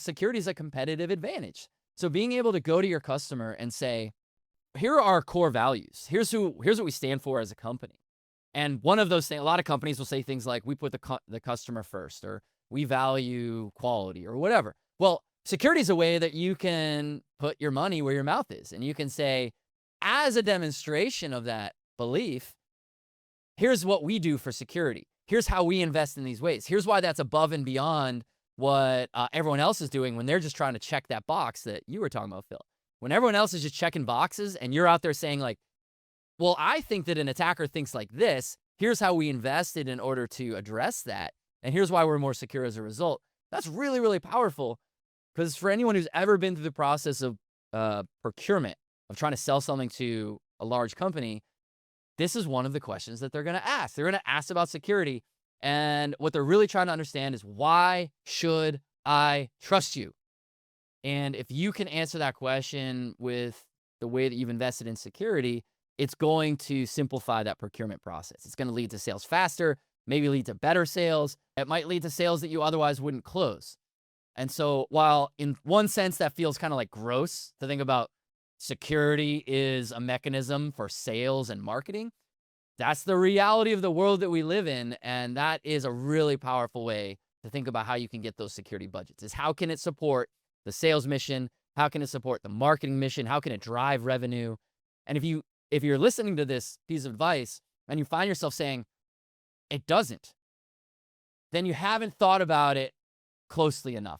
security is a competitive advantage. So being able to go to your customer and say, here are our core values. Here's what we stand for as a company. And one of those things, a lot of companies will say things like, we put the customer first, or we value quality, or whatever. Well, security is a way that you can put your money where your mouth is. And you can say, as a demonstration of that belief, here's what we do for security. Here's how we invest in these ways. Here's why that's above and beyond what everyone else is doing when they're just trying to check that box that you were talking about, Phil. When everyone else is just checking boxes and you're out there saying like, well, I think that an attacker thinks like this. Here's how we invested in order to address that. And here's why we're more secure as a result. That's really, really powerful, because for anyone who's ever been through the process of procurement, of trying to sell something to a large company, this is one of the questions that they're going to ask. They're going to ask about security. And what they're really trying to understand is, why should I trust you? And if you can answer that question with the way that you've invested in security, it's going to simplify that procurement process. It's going to lead to sales faster, maybe lead to better sales. It might lead to sales that you otherwise wouldn't close. And so while in one sense that feels kind of like gross to think about, security is a mechanism for sales and marketing, that's the reality of the world that we live in. And that is a really powerful way to think about how you can get those security budgets, is how can it support the sales mission? How can it support the marketing mission? How can it drive revenue? And if you're listening to this piece of advice and you find yourself saying it doesn't, then you haven't thought about it closely enough.